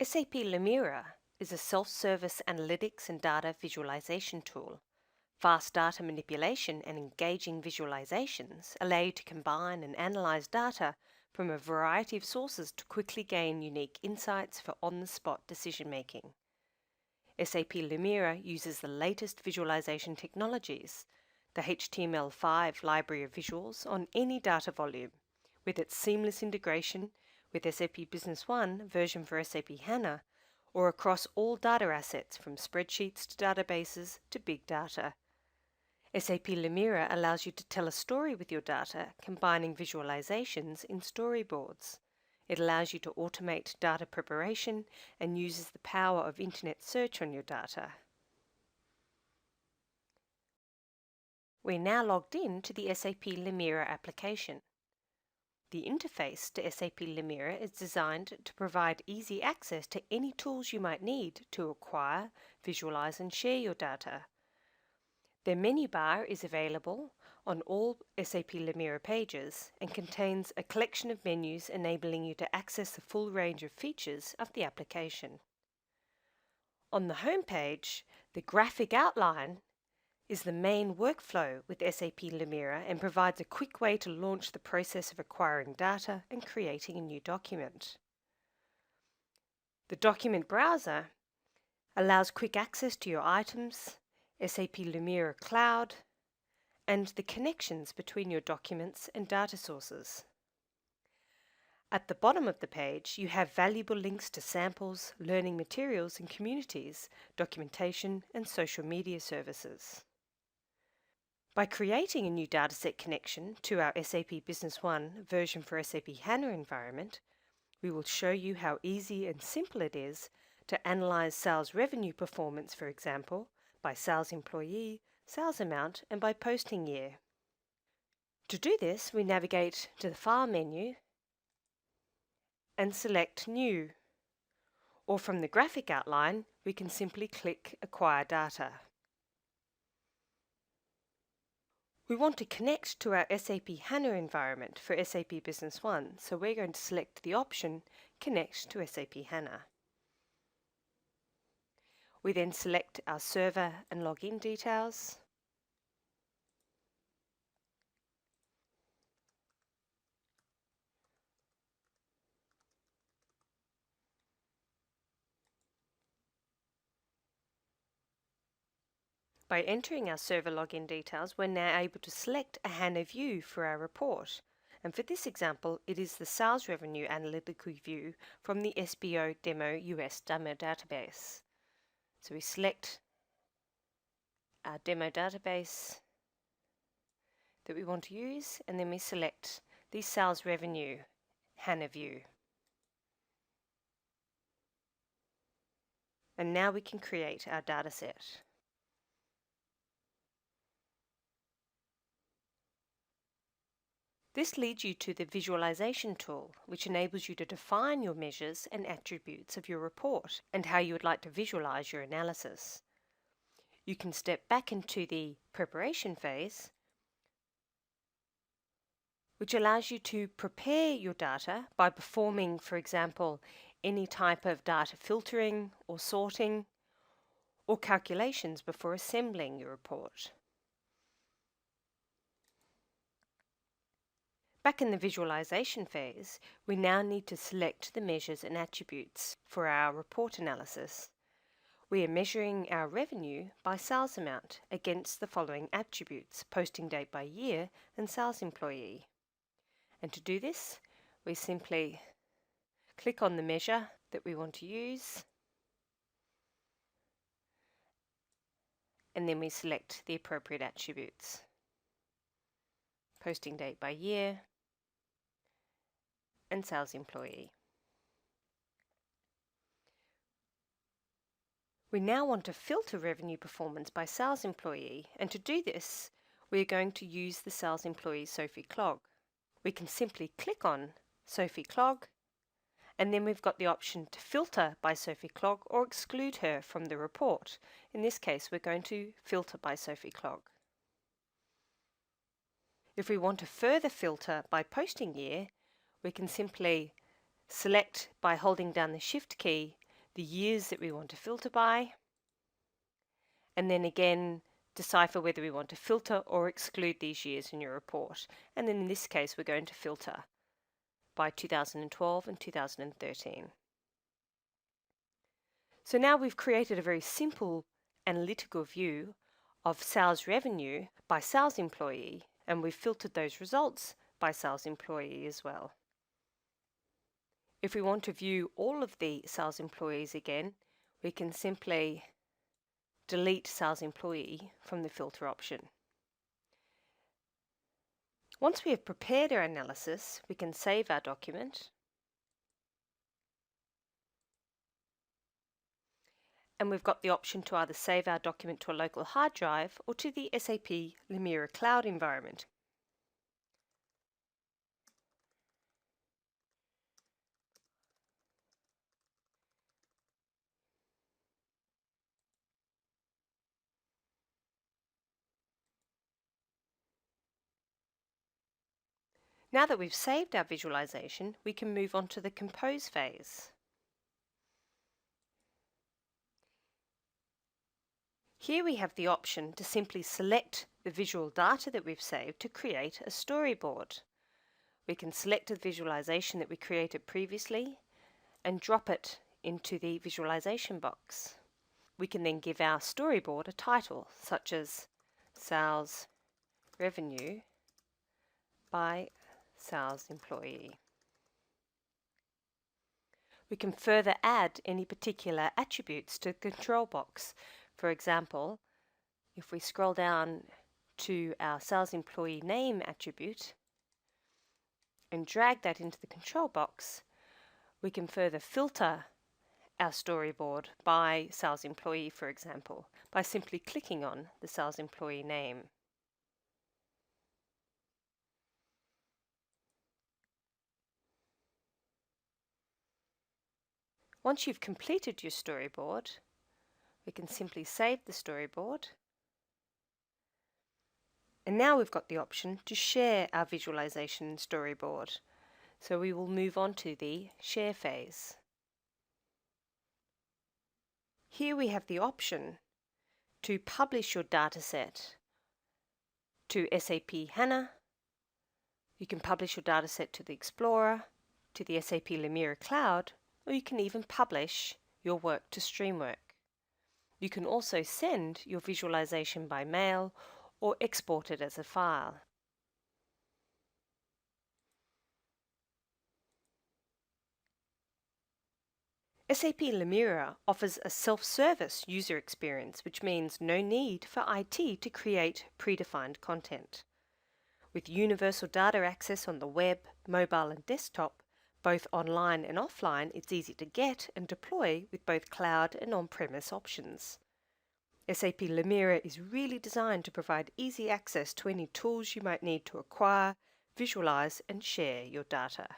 SAP Lumira is a self-service analytics and data visualization tool. Fast data manipulation and engaging visualizations allow you to combine and analyze data from a variety of sources to quickly gain unique insights for on-the-spot decision-making. SAP Lumira uses the latest visualization technologies, the HTML5 library of visuals on any data volume, with its seamless integration with SAP Business One version for SAP HANA, or across all data assets from spreadsheets to databases to big data. SAP Lumira allows you to tell a story with your data, combining visualizations in storyboards. It allows you to automate data preparation and uses the power of internet search on your data. We're now logged in to the SAP Lumira application. The interface to SAP Lumira is designed to provide easy access to any tools you might need to acquire, visualize and share your data. The menu bar is available on all SAP Lumira pages and contains a collection of menus enabling you to access the full range of features of the application. On the home page, the graphic outline is the main workflow with SAP Lumira and provides a quick way to launch the process of acquiring data and creating a new document. The document browser allows quick access to your items, SAP Lumira Cloud, and the connections between your documents and data sources. At the bottom of the page, you have valuable links to samples, learning materials and communities, documentation, and social media services. By creating a new dataset connection to our SAP Business One version for SAP HANA environment, we will show you how easy and simple it is to analyze sales revenue performance, for example, by sales employee, sales amount, and by posting year. To do this, we navigate to the File menu and select New, or from the graphic outline, we can simply click Acquire Data. We want to connect to our SAP HANA environment for SAP Business One, so we're going to select the option Connect to SAP HANA. We then select our server and login details. By entering our server login details, we're now able to select a HANA view for our report. And for this example, it is the sales revenue analytical view from the SBO Demo US Demo database. So we select our demo database that we want to use, and then we select the sales revenue HANA view. And now we can create our dataset. This leads you to the visualization tool, which enables you to define your measures and attributes of your report and how you would like to visualize your analysis. You can step back into the preparation phase, which allows you to prepare your data by performing, for example, any type of data filtering or sorting or calculations before assembling your report. Back in the visualization phase, we now need to select the measures and attributes for our report analysis. We are measuring our revenue by sales amount against the following attributes: posting date by year and sales employee. And to do this, we simply click on the measure that we want to use, and then we select the appropriate attributes: posting date by year and sales employee. We now want to filter revenue performance by sales employee, and to do this, we are going to use the sales employee Sophie Clog. We can simply click on Sophie Clog, and then we've got the option to filter by Sophie Clog or exclude her from the report. In this case, we're going to filter by Sophie Clog. If we want to further filter by posting year, we can simply select by holding down the Shift key the years that we want to filter by, and then again decipher whether we want to filter or exclude these years in your report. And then in this case we're going to filter by 2012 and 2013. So now we've created a very simple analytical view of sales revenue by sales employee, and we've filtered those results by sales employee as well. If we want to view all of the sales employees again, we can simply delete sales employee from the filter option. Once we have prepared our analysis, we can save our document, and we've got the option to either save our document to a local hard drive or to the SAP Lumira cloud environment. Now that we've saved our visualization, we can move on to the compose phase. Here we have the option to simply select the visual data that we've saved to create a storyboard. We can select the visualization that we created previously and drop it into the visualization box. We can then give our storyboard a title, such as Sales Revenue by Sales Employee. We can further add any particular attributes to the control box. For example, if we scroll down to our sales employee name attribute and drag that into the control box, we can further filter our storyboard by sales employee, for example, by simply clicking on the sales employee name. Once you've completed your storyboard, we can simply save the storyboard. And now we've got the option to share our visualization storyboard. So we will move on to the share phase. Here we have the option to publish your dataset to SAP HANA. You can publish your dataset to the Explorer, to the SAP Lumira Cloud, or you can even publish your work to Streamwork. You can also send your visualization by mail or export it as a file. SAP Lumira offers a self-service user experience, which means no need for IT to create predefined content. With universal data access on the web, mobile and desktop, both online and offline, it's easy to get and deploy with both cloud and on-premise options. SAP Lumira is really designed to provide easy access to any tools you might need to acquire, visualize and share your data.